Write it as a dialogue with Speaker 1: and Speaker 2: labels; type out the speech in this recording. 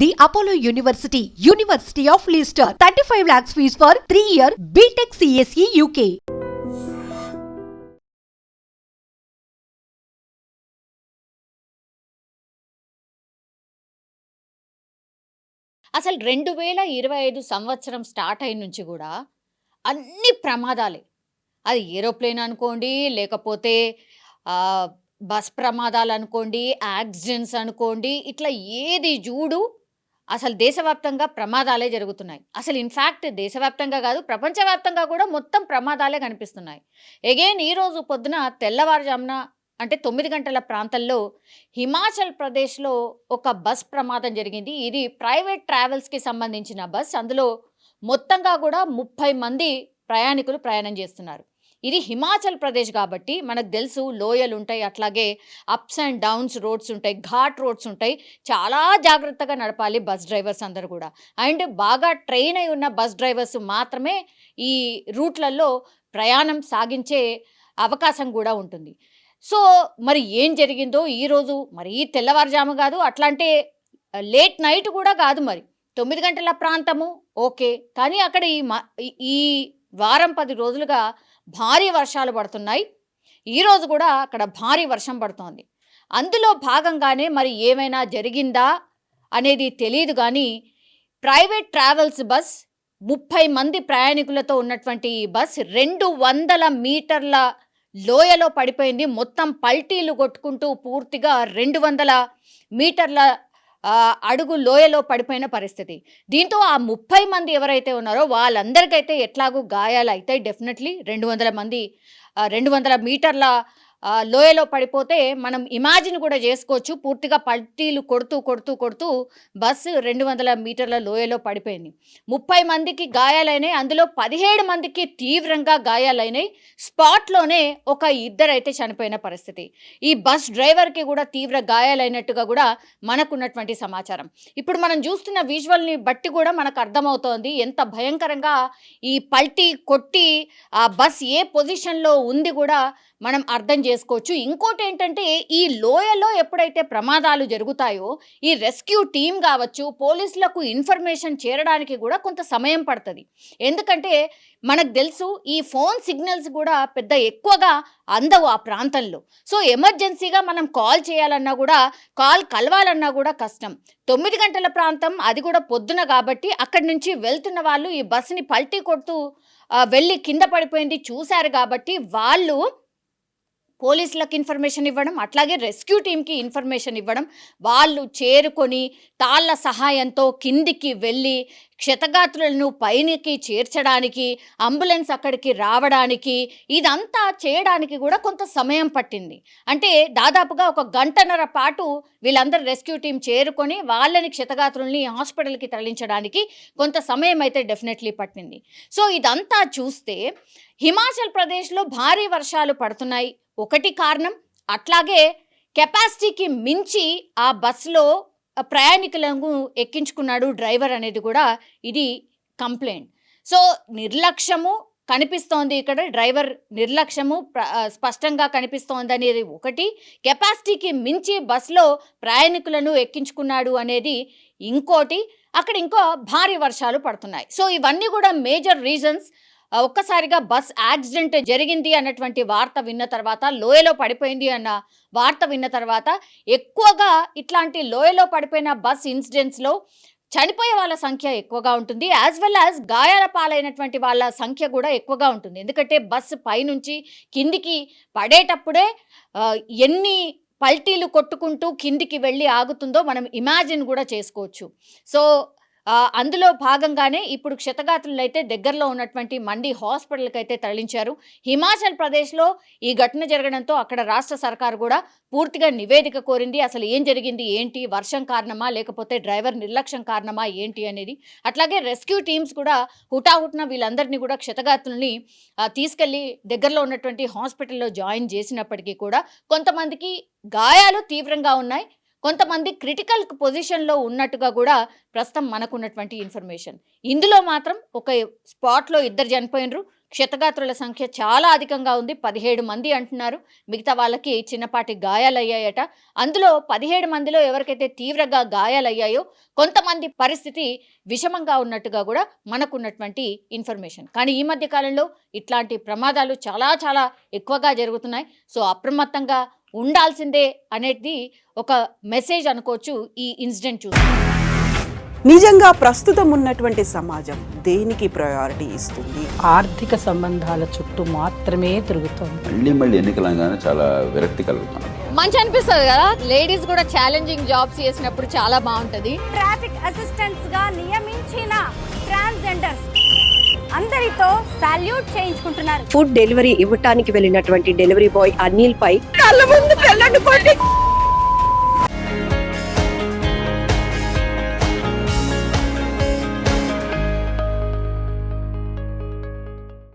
Speaker 1: The Apollo University, University of Leicester, 35 lakhs fees for 3-year BTech CSE UK.
Speaker 2: అసలు 2025 సంవత్సరం start అయిన నుంచి గూడా అన్ని ప్రమాదాలే. అది ఏరోప్లేన్ అనుకోండి, లేకపోతే ఆహ్, బస్ ప్రమాదాలనుకోండి, యాక్సిడెంట్స్ అనుకోండి, ఇట్లా ఏది జూడు అసలు దేశవ్యాప్తంగా ప్రమాదాలే జరుగుతున్నాయి. అసలు ఇన్‌ఫాక్ట్ దేశవ్యాప్తంగా గాదు, ప్రపంచవ్యాప్తంగా గూడా మొత్తం ప్రమాదాలే కనిపిస్తున్నాయి. ఎగైన్ ఈరోజు పొద్దున తెల్లవారుజామున అంటే 9 గంటల ప్రాంతంలో హిమాచల్ ప్రదేశ్‌లో ఒక బస్ ప్రమాదం జరిగింది. ఇది ప్రైవేట్ ట్రావెల్స్‌కి సంబంధించిన బస్. అందులో మొత్తంగా గూడా 30 మంది ప్రయాణికులు ప్రయాణం చేస్తున్నారు. ఇది హిమాచల్ ప్రదేశ్ గాబట్టి మనకు తెలుసు లోయలుంటాయి. అట్లాగే అప్స్ అండ్ డౌన్స్ రోడ్స్ ఉంటాయి. ఘాట్ రోడ్స్ ఉంటాయి. చాలా జాగ్రత్తగా నడపాలి బస్ డ్రైవర్స్ అందరూ గూడా. అండ్ బాగా ట్రైన్ అయి ఉన్న బస్ డ్రైవర్స్ మాత్రమే ఈ రూట్‌లలో ప్రయాణం సాగించే అవకాశం గూడా ఉంటుంది. సో, మరి ఏం జరిగిందో ఈరోజు మరీ తెల్లవారుజాము గాదు. అట్లా అంటే లేట్ నైట్ గూడా గాదు మరి. 9 గంటల ప్రాంతము ఓకే. కానీ అక్కడ ఈ వారం 10 రోజులుగా భారీ వర్షాలు పడుతున్నాయి. ఈరోజు గూడా అక్కడ భారీ వర్షం పడుతోంది. అందులో భాగంగానే మరి ఏమైనా జరిగిందా అనేది తెలీదు గానీ, ప్రైవేట్ ట్రావెల్స్ బస్ 30 మంది ప్రయాణికులతో ఉన్నటువంటి ఈ బస్ 200 మీటర్ల లోయలో పడిపోయింది. మొత్తం పల్టీలు కొట్టుకుంటూ పూర్తిగా 200 మీటర్ల అడుగు లోయలో పడిపోయిన పరిస్థితి. దీంతో ఆ 30 మంది ఎవరైతే ఉన్నారో వాళ్ళందరికైతే ఎట్లాగూ గాయాలైతాయి డెఫినెట్‌లీ. 200 మీటర్ల లోయలో పడిపోతే మనం ఇమాజిన్ కూడా చేసుకోవచ్చు. పూర్తిగా పల్టీలు కొడుతూ బస్సు 200 మీటర్ల లోయలో పడిపోయింది. 30 మందికి గాయాలైనాయి. అందులో 17 మందికి తీవ్రంగా గాయాలైనాయి. స్పాట్‌లోనే ఒక ఇద్దరైతే చనిపోయిన పరిస్థితి. ఈ బస్ డ్రైవర్‌కి కూడా తీవ్ర గాయాలైనట్టుగా కూడా మనకున్నటువంటి సమాచారం. ఇప్పుడు మనం చూస్తున్న విజువల్‌ని బట్టి కూడా మనకు అర్థమవుతోంది ఎంత భయంకరంగా ఈ పల్టీ కొట్టి ఆ బస్ ఏ పొజిషన్‌లో ఉంది కూడా మనం అర్థం చేసుకోవచ్చు. ఇంకోటేంటంటే ఈ లోయలో ఎప్పుడైతే ప్రమాదాలు జరుగుతాయో ఈ రెస్క్యూ టీమ్ కావచ్చు, పోలీసులకు ఇన్ఫర్మేషన్ చేరడానికి కూడా కొంత సమయం పడుతుంది. ఎందుకంటే మనకు తెలుసు ఈ ఫోన్ సిగ్నల్స్ కూడా పెద్ద ఎక్కువగా అందవు ఆ ప్రాంతంలో. సో ఎమర్జెన్సీగా మనం కాల్ చేయాలన్నా కూడా, కాల్ కలవాలన్నా కూడా కష్టం. 9 గంటల ప్రాంతం, అది కూడా పొద్దున కాబట్టి అక్కడి నుంచి వెళ్తున్న వాళ్ళు ఈ బస్సుని పల్టీ కొడుతూ వెళ్ళి కింద పడిపోయింది చూశారు కాబట్టి వాళ్ళు పోలీసులకు ఇన్ఫర్మేషన్ ఇవ్వడం, అట్లాగే రెస్క్యూ టీమ్‌కి ఇన్ఫర్మేషన్ ఇవ్వడం, వాళ్ళు చేరుకొని తాళ్ళ సహాయంతో కిందికి వెళ్ళి క్షతగాత్రులను పైనికి చేర్చడానికి, అంబులెన్స్ అక్కడికి రావడానికి, ఇదంతా చేయడానికి కూడా కొంత సమయం పట్టింది. అంటే దాదాపుగా ఒక గంటన్నర పాటు వీళ్ళందరూ రెస్క్యూ టీమ్ చేరుకొని వాళ్ళని క్షతగాత్రుల్ని హాస్పిటల్‌కి తరలించడానికి కొంత సమయం అయితే డెఫినెట్‌లీ పట్టింది. సో ఇదంతా చూస్తే హిమాచల్ ప్రదేశ్‌లో భారీ వర్షాలు పడుతున్నాయి. ఒకటి కారణం. అట్లాగే కెపాసిటీకి మించి ఆ బస్సులో ప్రయాణికులను ఎక్కించుకున్నాడు డ్రైవర్ అనేది కూడా ఇది కంప్లైంట్. సో నిర్లక్ష్యము కనిపిస్తోంది ఇక్కడ. డ్రైవర్ నిర్లక్ష్యము స్పష్టంగా కనిపిస్తోంది అనేది ఒకటి. కెపాసిటీకి మించి బస్సులో ప్రయాణికులను ఎక్కించుకున్నాడు అనేది ఇంకోటి. అక్కడ ఇంకో భారీ వర్షాలు పడుతున్నాయి. సో ఇవన్నీ కూడా మేజర్ రీజన్స్. ఒక్కసారిగా బస్ యాక్సిడెంట్ జరిగింది అన్నటువంటి వార్త విన్న తర్వాత, లోయలో పడిపోయింది అన్న వార్త విన్న తర్వాత ఎక్కువగా ఇట్లాంటి లోయలో పడిపోయిన బస్ ఇన్సిడెంట్స్‌లో చనిపోయే వాళ్ళ సంఖ్య ఎక్కువగా ఉంటుంది. యాజ్ వెల్ యాజ్ గాయాల పాలైనటువంటి వాళ్ళ సంఖ్య కూడా ఎక్కువగా ఉంటుంది. ఎందుకంటే బస్సు పైనుంచి కిందికి పడేటప్పుడే ఎన్ని పల్టీలు కొట్టుకుంటూ కిందికి వెళ్ళి ఆగుతుందో మనం ఇమాజిన్ కూడా చేసుకోవచ్చు. సో అందులో భాగంగానే ఇప్పుడు క్షతగాత్రులైతే దగ్గరలో ఉన్నటువంటి మండి హాస్పిటల్‌కైతే తరలించారు. హిమాచల్ ప్రదేశ్‌లో ఈ ఘటన జరగడంతో అక్కడ రాష్ట్ర సర్కారు కూడా పూర్తిగా నివేదిక కోరింది. అసలు ఏం జరిగింది, ఏంటి, వర్షం కారణమా లేకపోతే డ్రైవర్ నిర్లక్ష్యం కారణమా ఏంటి అనేది. అట్లాగే రెస్క్యూ టీమ్స్ కూడా హుటాహుటిన వీళ్ళందరినీ కూడా క్షతగాత్రుల్ని తీసుకెళ్ళి దగ్గరలో ఉన్నటువంటి హాస్పిటల్‌లో జాయిన్ చేసినప్పటికీ కూడా కొంతమందికి గాయాలు తీవ్రంగా ఉన్నాయి. కొంతమంది క్రిటికల్ పొజిషన్లో ఉన్నట్టుగా కూడా ప్రస్తుతం మనకున్నటువంటి ఇన్ఫర్మేషన్. ఇందులో మాత్రం ఒక స్పాట్లో 2 చనిపోయినరు. క్షతగాత్రుల సంఖ్య చాలా అధికంగా ఉంది. 17 మంది అంటున్నారు. మిగతా వాళ్ళకి చిన్నపాటి గాయాలయ్యాయట. అందులో 17 మందిలో ఎవరికైతే తీవ్రంగా గాయాలయ్యాయో కొంతమంది పరిస్థితి విషమంగా ఉన్నట్టుగా కూడా మనకున్నటువంటి ఇన్ఫర్మేషన్. కానీ ఈ మధ్య కాలంలో ఇట్లాంటి ప్రమాదాలు చాలా చాలా ఎక్కువగా జరుగుతున్నాయి. సో అప్రమత్తంగా ఉండాల్సిందే అనేది ఒక మెసేజ్ అనుకోవచ్చు ఈ ఇన్సిడెంట్ చూసి.
Speaker 3: నిజంగా ప్రస్తుతం ఉన్నటువంటి సమాజం దేనికి ప్రయారిటీ ఇస్తుంది?
Speaker 4: ఆర్థిక సంబంధాల చుట్టూ మాత్రమే తిరుగుతోంది.
Speaker 5: మళ్ళీ ఎన్నికలంగానే చాలా విరక్తి కలుగుతాం.
Speaker 2: మంచి అనిపిస్తుంది కదా, లేడీస్ కూడా ఛాలెంజింగ్ జాబ్స్ చేసినప్పుడు చాలా బాగుంటది.
Speaker 6: ట్రాఫిక్ అసిస్టెంట్స్ గా నియమించిన ట్రాన్స్జెండర్స్ అందరితో సాల్యూట్ చేయించుకుంటున్నారు.
Speaker 7: ఫుడ్ డెలివరీ ఇవ్వటానికి వెళ్ళినటువంటి డెలివరీ బాయ్ అనిల్ పై కళ్ళ ముందు పెళ్ళండి